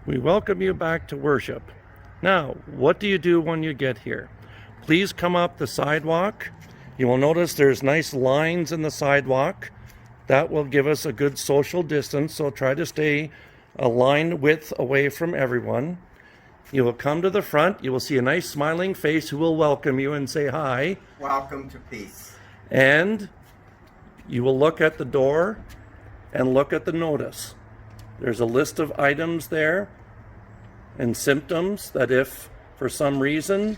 We welcome you back to worship. Now, what do you do when you get here? Please come up the sidewalk. You will notice there's nice lines in the sidewalk. That will give us a good social distance, so try to stay a line width away from everyone. You will come to the front. You will see a nice smiling face who will welcome you and say hi. Welcome to peace. And you will look at the door and look at the notice. There's a list of items there and symptoms that if for some reason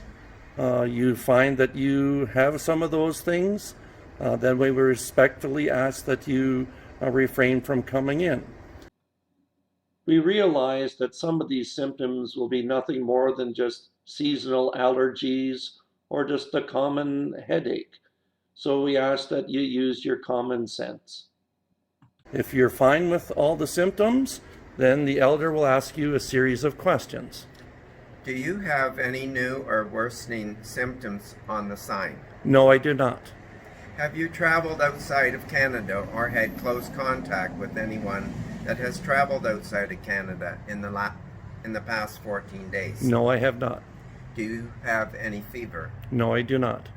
you find that you have some of those things, then we will respectfully ask that you refrain from coming in. We realize that some of these symptoms will be nothing more than just seasonal allergies or just a common headache. So we ask that you use your common sense. If you're fine with all the symptoms, then the elder will ask you a series of questions. Do you have any new or worsening symptoms on the sign? No, I do not. Have you traveled outside of Canada or had close contact with anyone that has traveled outside of Canada in the past 14 days? No, I have not. Do you have any fever? No, I do not.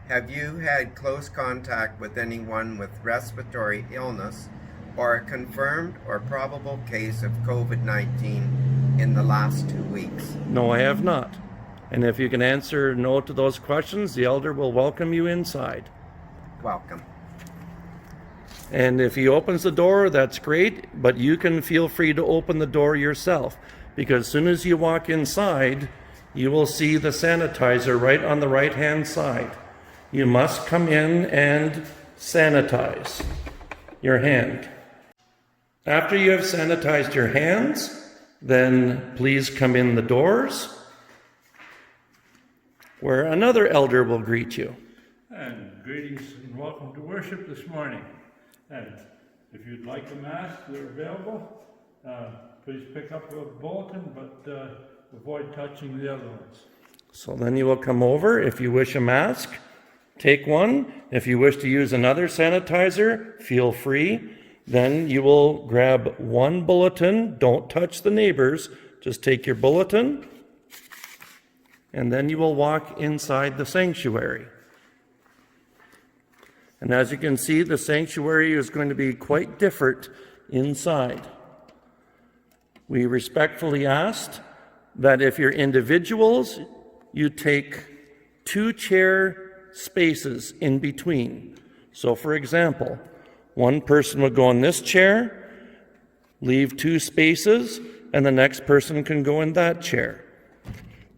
Have you had close contact with anyone with respiratory illness or a confirmed or probable case of COVID-19 in the last 2 weeks? No, I have not. And if you can answer no to those questions, the elder will welcome you inside. Welcome. And if he opens the door, that's great, but you can feel free to open the door yourself, because as soon as you walk inside, you will see the sanitizer right on the right-hand side. You must come in and sanitize your hand. After you have sanitized your hands, then please come in the doors, where another elder will greet you. And greetings and welcome to worship this morning. And if you'd like a mask, they're available. Please pick up a bulletin, but avoid touching the other ones. So then you will come over. If you wish a mask, take one. If you wish to use another sanitizer, feel free. Then you will grab one bulletin. Don't touch the neighbors. Just take your bulletin. And then you will walk inside the sanctuary. And as you can see, the sanctuary is going to be quite different inside. We respectfully asked that if you're individuals, you take 2 chair spaces in between. So for example, one person would go in this chair, leave 2 spaces, and the next person can go in that chair.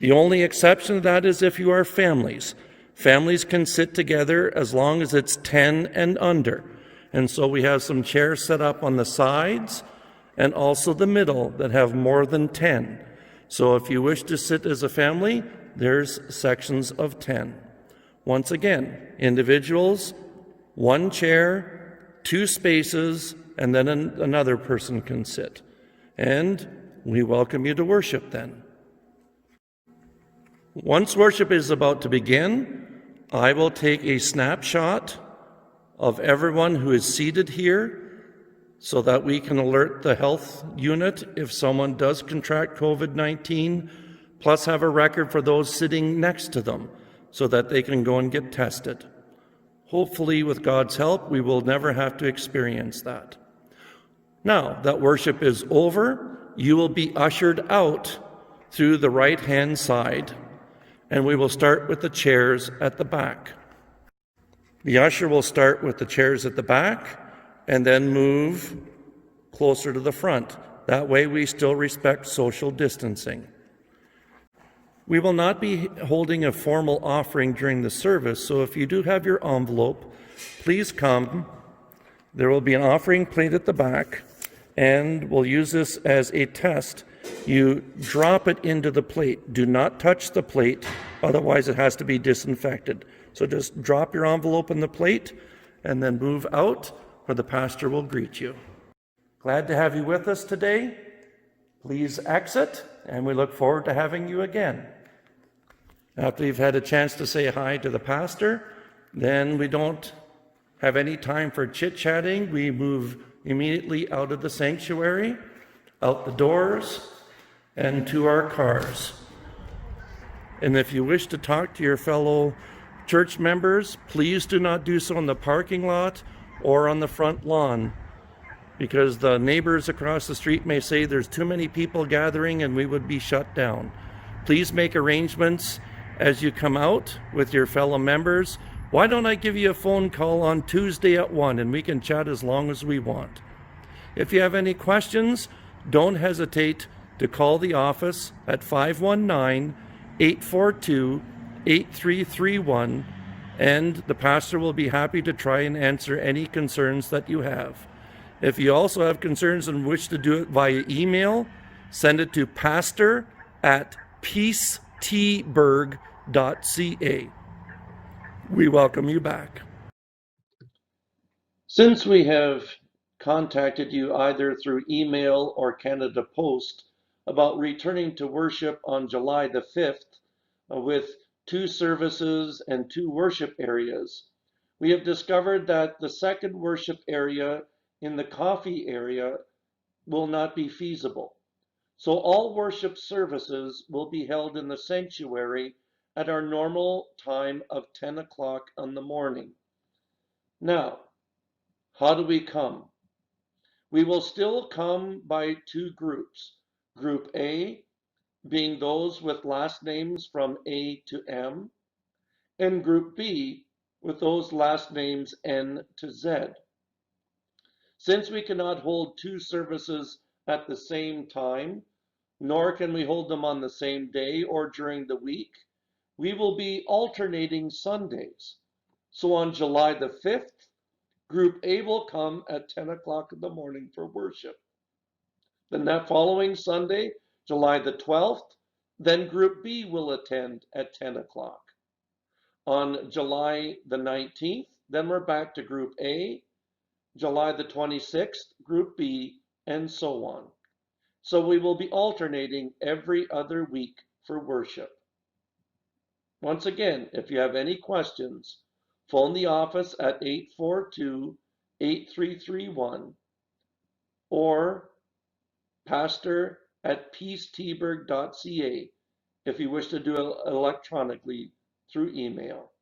The only exception to that is if you are families. Families can sit together as long as it's 10 and under. And so we have some chairs set up on the sides and also the middle that have more than 10. So if you wish to sit as a family, there's sections of 10. Once again, individuals, 1 chair, 2 spaces, and then another person can sit. And we welcome you to worship then. Once worship is about to begin, I will take a snapshot of everyone who is seated here so that we can alert the health unit if someone does contract COVID-19, plus have a record for those sitting next to them so that they can go and get tested. Hopefully, with God's help, we will never have to experience that. Now that worship is over, you will be ushered out through the right-hand side, and we will start with the chairs at the back. The usher will start with the chairs at the back and then move closer to the front. That way we still respect social distancing. We will not be holding a formal offering during the service, so if you do have your envelope, please come. There will be an offering plate at the back, and we'll use this as a test. You drop it into the plate. Do not touch the plate, otherwise it has to be disinfected. So just drop your envelope in the plate and then move out where the pastor will greet you. Glad to have you with us today. Please exit, and we look forward to having you again. After you've had a chance to say hi to the pastor, then we don't have any time for chit-chatting. We move immediately out of the sanctuary, out the doors, and to our cars. And if you wish to talk to your fellow church members, please do not do so in the parking lot or on the front lawn, because the neighbors across the street may say there's too many people gathering and we would be shut down. Please make arrangements as you come out with your fellow members. Why don't I give you a phone call on Tuesday at 1 and we can chat as long as we want. If you have any questions, don't hesitate to call the office at 519-842-8331, and the pastor will be happy to try and answer any concerns that you have. If you also have concerns and wish to do it via email, send it to pastor@peacetburg.ca. We welcome you back. Since we have contacted you either through email or Canada Post about returning to worship on July the 5th with 2 services and 2 worship areas, we have discovered that the second worship area in the coffee area will not be feasible. So all worship services will be held in the sanctuary at our normal time of 10 o'clock in the morning. Now, how do we come? We will still come by 2 groups. Group A being those with last names from A to M, and Group B with those last names N to Z. Since we cannot hold 2 services at the same time, nor can we hold them on the same day or during the week, we will be alternating Sundays. So on July the 5th, Group A will come at 10 o'clock in the morning for worship. Then that following Sunday, July the 12th, then Group B will attend at 10 o'clock. On July the 19th, then we're back to Group A, July the 26th, Group B, and so on. So we will be alternating every other week for worship. Once again, if you have any questions, phone the office at 842-8331 or pastor@peacetburg.ca if you wish to do it electronically through email.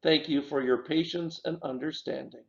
Thank you for your patience and understanding.